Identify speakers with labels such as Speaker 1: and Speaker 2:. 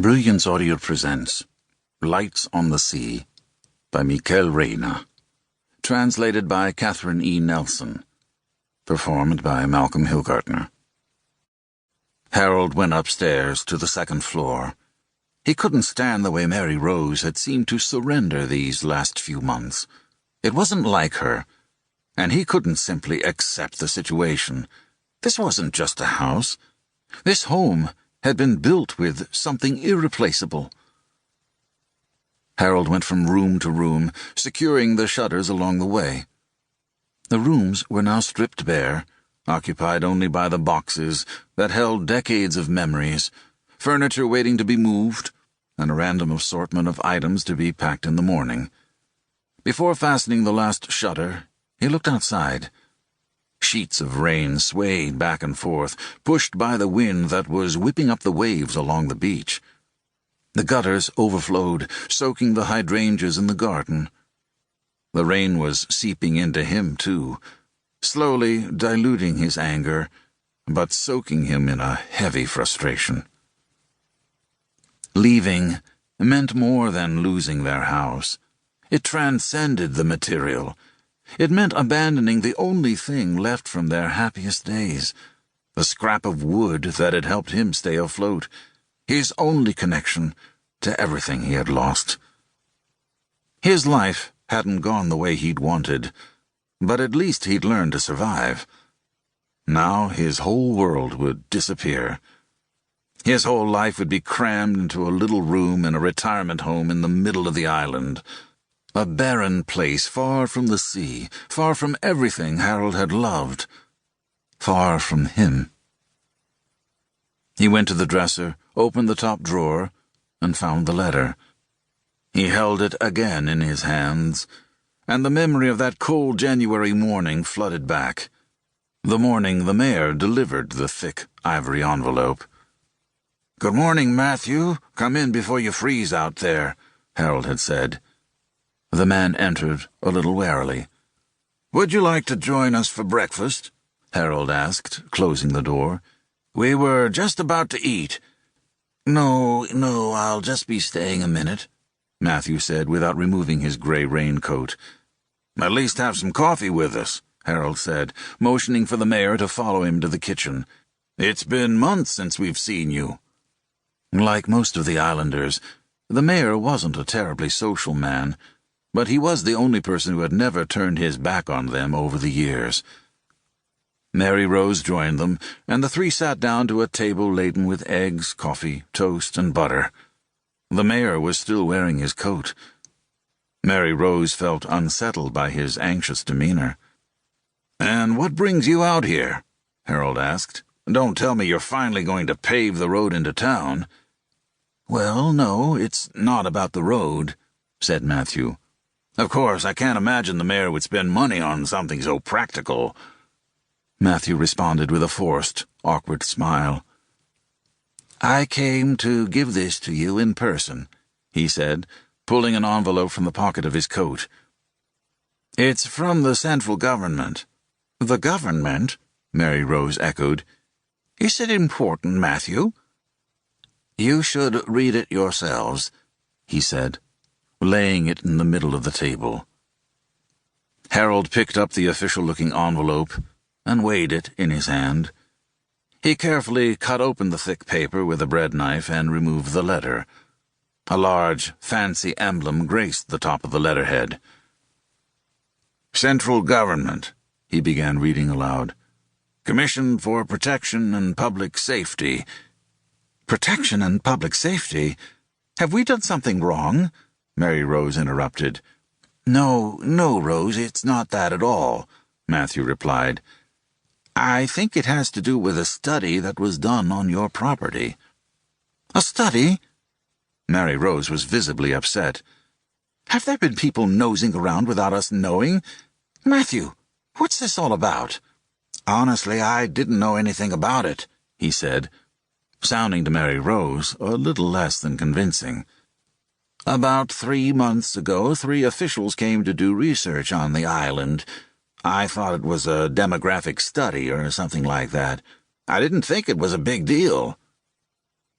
Speaker 1: Brilliance Audio presents Lights on the Sea by Miquel Reina. Translated by Catherine E. Nelson. Performed by Malcolm Hilgartner. Harold went upstairs to the second floor. He couldn't stand the way Mary Rose had seemed to surrender these last few months. It wasn't like her, and he couldn't simply accept the situation. This wasn't just a house. This home had been built with something irreplaceable. Harold went from room to room, securing the shutters along the way. The rooms were now stripped bare, occupied only by the boxes that held decades of memories, furniture waiting to be moved, and a random assortment of items to be packed in the morning. Before fastening the last shutter, he looked outside. Sheets of rain swayed back and forth, pushed by the wind that was whipping up the waves along the beach. The gutters overflowed, soaking the hydrangeas in the garden. The rain was seeping into him, too, slowly diluting his anger, but soaking him in a heavy frustration. Leaving meant more than losing their house. It transcended the material. It meant abandoning the only thing left from their happiest days, the scrap of wood that had helped him stay afloat, his only connection to everything he had lost. His life hadn't gone the way he'd wanted, but at least he'd learned to survive. Now his whole world would disappear. His whole life would be crammed into a little room in a retirement home in the middle of the island. A barren place far from the sea, far from everything Harold had loved, far from him. He went to the dresser, opened the top drawer, and found the letter. He held it again in his hands, and the memory of that cold January morning flooded back. The morning the mayor delivered the thick ivory envelope. "Good morning, Matthew. Come in before you freeze out there," Harold had said. The man entered a little warily. "Would you like to join us for breakfast?" Harold asked, closing the door. "We were just about to eat." No, I'll just be staying a minute," Matthew said without removing his gray raincoat. "At least have some coffee with us," Harold said, motioning for the mayor to follow him to the kitchen. "It's been months since we've seen you." Like most of the islanders, the mayor wasn't a terribly social man, but he was the only person who had never turned his back on them over the years. Mary Rose joined them, and the three sat down to a table laden with eggs, coffee, toast, and butter. The mayor was still wearing his coat. Mary Rose felt unsettled by his anxious demeanor. "And what brings you out here?" Harold asked. "Don't tell me you're finally going to pave the road into town." "Well, no, it's not about the road," said Matthew. "Of course, I can't imagine the mayor would spend money on something so practical." Matthew responded with a forced, awkward smile. "I came to give this to you in person," he said, pulling an envelope from the pocket of his coat. "It's from the central government." "The government?" Mary Rose echoed. "Is it important, Matthew?" "You should read it yourselves," he said, laying it in the middle of the table. Harold picked up the official-looking envelope and weighed it in his hand. He carefully cut open the thick paper with a bread knife and removed the letter. A large, fancy emblem graced the top of the letterhead. "Central Government," he began reading aloud. "Commission for Protection and Public Safety." "Protection and public safety? Have we done something wrong?" Mary Rose interrupted. No, Rose, it's not that at all," Matthew replied. "I think it has to do with a study that was done on your property." "A study?" Mary Rose was visibly upset. "Have there been people nosing around without us knowing? Matthew, what's this all about?" "Honestly, I didn't know anything about it," he said, sounding to Mary Rose a little less than convincing. "About 3 months ago, 3 officials came to do research on the island. I thought it was a demographic study or something like that. I didn't think it was a big deal."